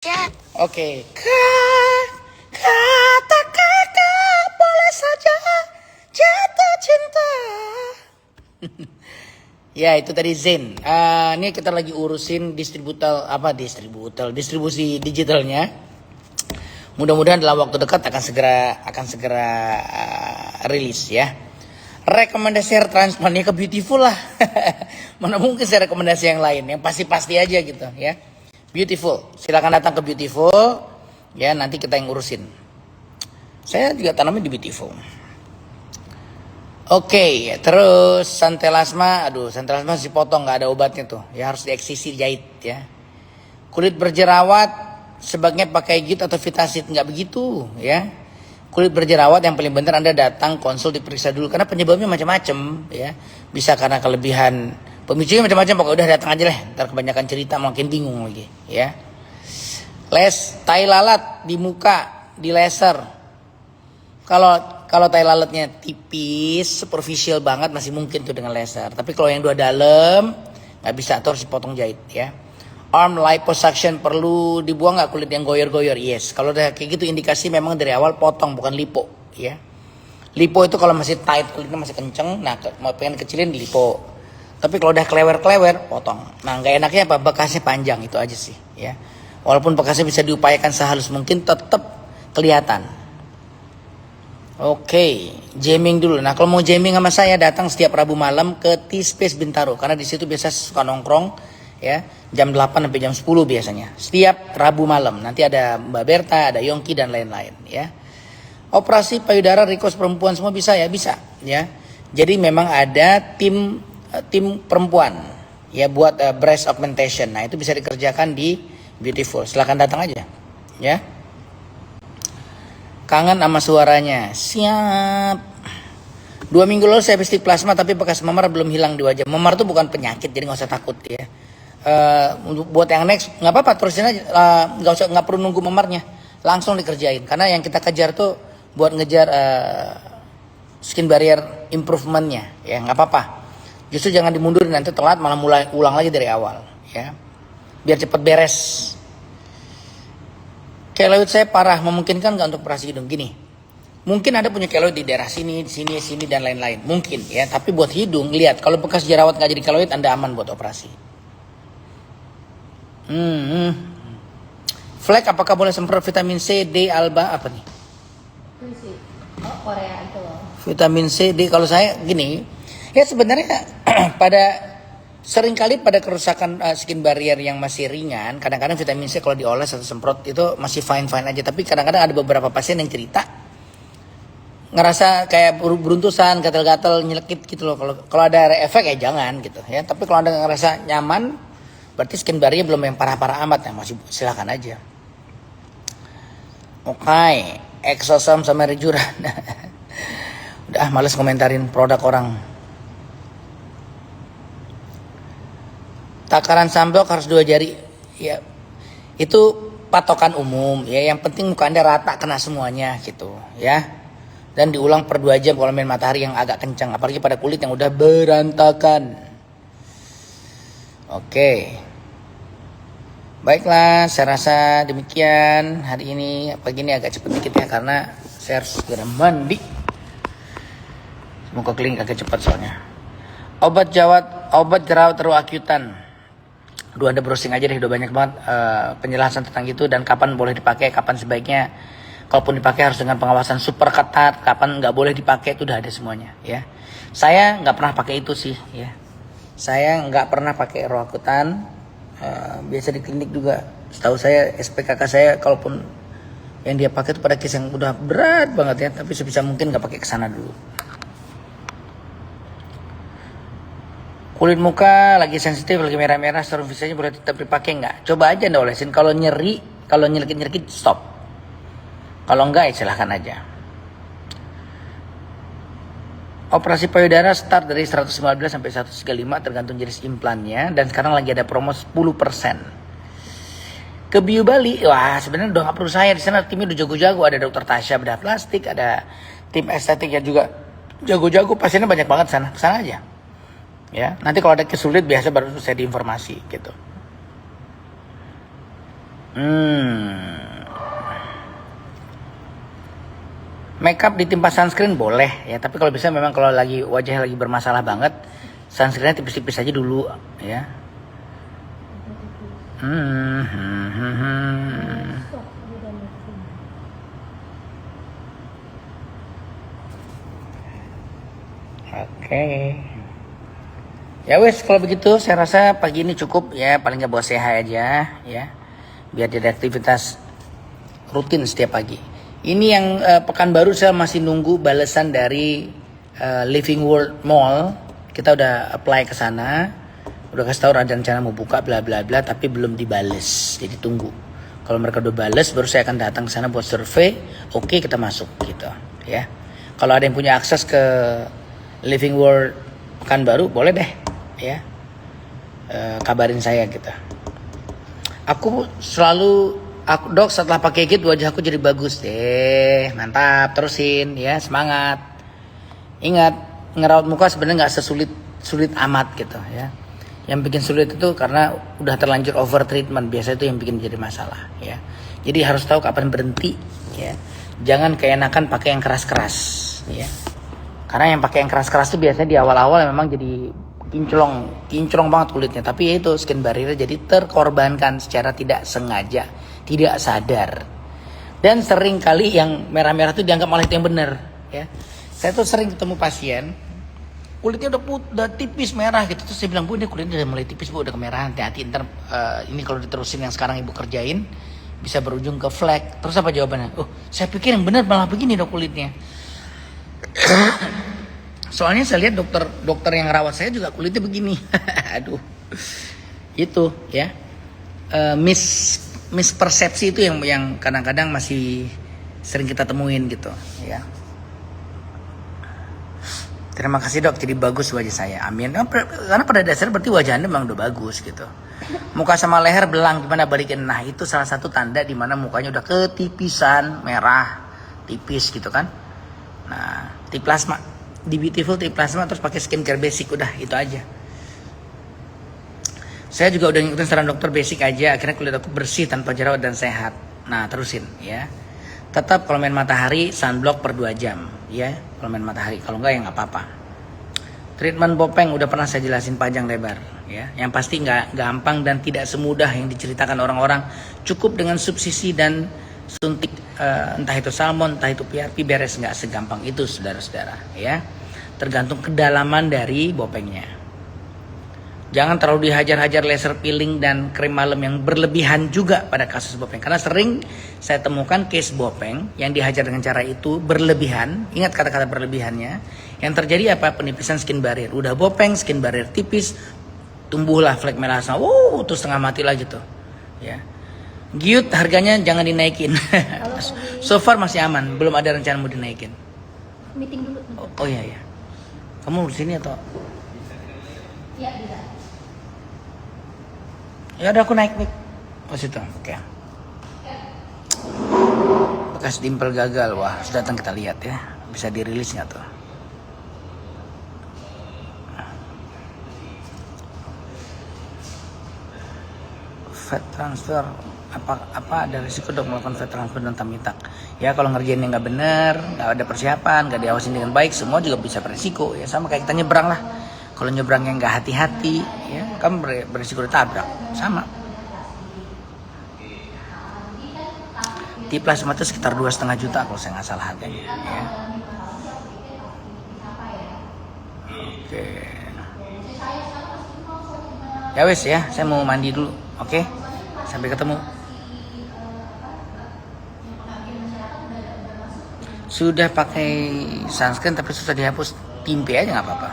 Oke. Kata kakak boleh saja jatuh cinta. Ya itu tadi Zen. Ini kita lagi urusin distribusi digitalnya. Mudah-mudahan dalam waktu dekat akan segera rilis ya. Rekomendasi hair transplantnya ke Beautiful lah. Mana mungkin saya rekomendasi yang lain, yang pasti-pasti aja gitu ya. Beautiful, silakan datang ke Beautiful ya, nanti kita yang urusin. Saya juga tanamnya di Beautiful. Oke, terus santelasma, santelasma masih potong, nggak ada obatnya tuh, ya harus dieksisi jahit ya. Kulit berjerawat sebaiknya pakai git atau vitasit, nggak begitu ya. Kulit berjerawat yang paling benar Anda datang konsul diperiksa dulu karena penyebabnya macam-macam ya. Bisa karena kelebihan, pemicunya macam-macam, pokoknya udah datang aja lah. Ntar kebanyakan cerita makin bingung lagi ya. Tai lalat di muka, di laser. Kalau tai lalatnya tipis, superficial banget masih mungkin tuh dengan laser. Tapi kalau yang dua dalam nggak bisa, tuh harus dipotong jahit ya. Arm liposuction, perlu dibuang nggak kulit yang goyor-goyor? Yes. Kalau udah kayak gitu indikasi memang dari awal potong, bukan lipo ya. Lipo itu kalau masih tight, kulitnya masih kenceng, nah mau pengen kecilin lipo. Tapi kalau udah klewer-klewer, potong. Nah nggak enaknya apa? Bekasnya panjang, itu aja sih ya. Walaupun bekasnya bisa diupayakan sehalus mungkin, tetap kelihatan. Oke, jamming dulu. Nah kalau mau jamming sama saya, datang setiap Rabu malam ke T-Space Bintaro. Karena di situ biasa suka nongkrong ya, jam 8 sampai jam 10 biasanya. Setiap Rabu malam. Nanti ada Mbak Berta, ada Yongki dan lain-lain ya. Operasi payudara request perempuan semua bisa ya? Bisa ya. Jadi memang ada tim perempuan ya buat breast augmentation. Nah, itu bisa dikerjakan di Beautiful. Silahkan datang aja ya. Kangen sama suaranya. Siap. 2 minggu lalu saya habis plasma tapi bekas memar belum hilang di wajah. Memar itu bukan penyakit, jadi nggak usah takut ya. Buat yang next nggak apa-apa, terusin aja, nggak perlu nunggu memarnya, langsung dikerjain. Karena yang kita kejar tuh buat ngejar skin barrier improvementnya ya, nggak apa-apa. Justru jangan dimundurin, nanti telat malah ulang lagi dari awal ya, biar cepat beres. Keloid saya parah, memungkinkan nggak untuk operasi hidung? Gini, mungkin ada punya keloid di daerah sini, sini dan lain-lain, mungkin ya. Tapi buat hidung, lihat kalau bekas jerawat nggak jadi keloid, Anda aman buat operasi. Flek apakah boleh semprot vitamin C, D, alba apa nih? Korea itu loh. Vitamin C, D, kalau saya gini, ya sebenarnya seringkali pada kerusakan skin barrier yang masih ringan, kadang-kadang vitamin C kalau dioles atau semprot itu masih fine-fine aja. Tapi kadang-kadang ada beberapa pasien yang cerita ngerasa kayak beruntusan, gatal-gatal, nyelekit gitu loh. Kalau ada efek ya jangan gitu ya. Tapi kalau Anda ngerasa nyaman, berarti skin barrier belum yang parah-parah amat ya, masih silakan aja. Oke, Exosome sama Rejuran. Udah males komentarin produk orang. Takaran sunblock harus 2 jari. Ya, itu patokan umum ya. Yang penting muka Anda rata, kena semuanya gitu ya. Dan diulang per 2 jam kalau main matahari yang agak kencang, apalagi pada kulit yang udah berantakan. Oke. Baiklah, saya rasa demikian hari ini. Pagi ini agak cepet dikit ya, karena saya harus segera mandi. Semoga klinik agak cepat soalnya. Obat jerawat terlalu akutan. Anda browsing aja deh, udah banyak banget penjelasan tentang itu dan kapan boleh dipakai, kapan sebaiknya. Kalaupun dipakai harus dengan pengawasan super ketat, kapan nggak boleh dipakai, itu udah ada semuanya ya. Saya nggak pernah pakai itu sih ya. Saya nggak pernah pakai Roakutan. Biasa di klinik juga, setahu saya SPKK saya kalaupun yang dia pakai itu pada case yang udah berat banget ya. Tapi sebisa mungkin nggak pakai kesana dulu. Kulit muka lagi sensitif, lagi merah-merah, serum visanya boleh tetap dipakai nggak? Coba aja Anda olesin. Kalau nyeri, kalau nyelkit-nyelkit stop. Kalau enggak ya silahkan aja. Operasi payudara start dari 115 sampai 135 tergantung jenis implannya, dan sekarang lagi ada promo 10%. Ke Bio Bali, wah sebenarnya udah nggak perlu saya, di sana timnya udah jago-jago, ada dokter Tasya bedah plastik, ada tim estetik yang juga jago-jago, pasiennya banyak banget sana, kesana aja. Ya, nanti kalau ada kesulit biasa baru saya diinformasi gitu. Makeup ditimpa sunscreen boleh ya, tapi kalau bisa memang kalau lagi wajahnya lagi bermasalah banget, sunscreennya tipis-tipis aja dulu ya. Oke. Ya wes, kalau begitu saya rasa pagi ini cukup ya, paling nggak bawa sehat aja ya, biar ada aktivitas rutin setiap pagi. Ini yang Pekanbaru saya masih nunggu balasan dari Living World Mall. Kita udah apply ke sana, udah kasih tahu ada rencana mau buka bla bla bla, tapi belum dibales. Jadi tunggu. Kalau mereka udah bales, baru saya akan datang ke sana buat survei. Oke, kita masuk gitu ya. Kalau ada yang punya akses ke Living World Pekanbaru, boleh deh ya. Kabarin saya gitu. Aku dok setelah pakai kit wajah aku jadi bagus deh, mantap, terusin ya, semangat. Ingat, ngerawat muka sebenarnya nggak sulit amat gitu ya. Yang bikin sulit itu karena udah terlanjur over treatment, biasa itu yang bikin jadi masalah ya. Jadi harus tahu kapan berhenti ya. Jangan keenakan pakai yang keras-keras ya. Karena yang pakai yang keras-keras itu biasanya di awal-awal memang jadi kinclong banget kulitnya, tapi ya itu skin barrier jadi terkorbankan secara tidak sengaja, tidak sadar. Dan sering kali yang merah-merah itu dianggap malah itu yang benar ya. Saya tuh sering ketemu pasien kulitnya udah tipis merah gitu, terus saya bilang, Bu, ini kulitnya udah mulai tipis, Bu, udah kemerahan, hati-hati ntar ini kalau diterusin yang sekarang Ibu kerjain bisa berujung ke flek. Terus apa jawabannya? Oh, saya pikir yang benar malah begini dok kulitnya. Soalnya saya lihat dokter yang rawat saya juga kulitnya begini. Aduh. Itu ya. Mispersepsi itu yang kadang-kadang masih sering kita temuin gitu ya. Terima kasih dok, jadi bagus wajah saya. Amin. Karena pada dasarnya berarti wajah Anda memang udah bagus gitu. Muka sama leher belang, gimana balikin? Nah, itu salah satu tanda di mana mukanya udah ketipisan, merah, tipis gitu kan. Nah, T-plasma, di Beautiful T-plasma, terus pakai skincare basic, udah itu aja. Saya juga udah ngikutin saran dokter, basic aja, akhirnya kulit aku bersih tanpa jerawat dan sehat. Nah, terusin ya. Tetap kalau main matahari sunblock per 2 jam ya, kalau main matahari, kalau enggak ya nggak apa-apa. Treatment Bopeng udah pernah saya jelasin panjang lebar ya. Yang pasti nggak gampang dan tidak semudah yang diceritakan orang-orang. Cukup dengan subsidi dan suntik entah itu salmon, entah itu PRP, beres, nggak segampang itu saudara-saudara ya. Tergantung kedalaman dari bopengnya. Jangan terlalu dihajar-hajar laser peeling dan krim malam yang berlebihan juga pada kasus bopeng. Karena sering saya temukan case bopeng yang dihajar dengan cara itu berlebihan. Ingat kata-kata berlebihannya. Yang terjadi apa? Penipisan skin barrier. Udah bopeng, skin barrier tipis, tumbuhlah flek melasma. Terus setengah mati lagi tuh. Ya. Giut harganya jangan dinaikin. So far masih aman, belum ada rencana mau dinaikin. Meeting dulu. Oh iya ya. Kamu di sini atau? Iya, bisa. Ya udah aku naik ke situ. Oke. Bekas dimpel gagal, wah sudah datang kita lihat ya. Bisa dirilis nggak tuh? Fat transfer, apa ada risiko dok melakukan fat transfer dan tamitak? Ya kalau ngerjainnya nggak bener, nggak ada persiapan, nggak diawasin dengan baik, semua juga bisa berisiko ya. Sama kayak kita nyebrang lah. Kalau nyebrangnya nggak hati-hati, ya kamu berisiko ditabrak, sama. T-plasma itu sekitar 2,5 juta kalau saya nggak salah harganya. Ya. Oke. Ya wes ya, saya mau mandi dulu. Oke, sampai ketemu. Sudah pakai sunscreen tapi susah dihapus, timpe aja nggak apa-apa.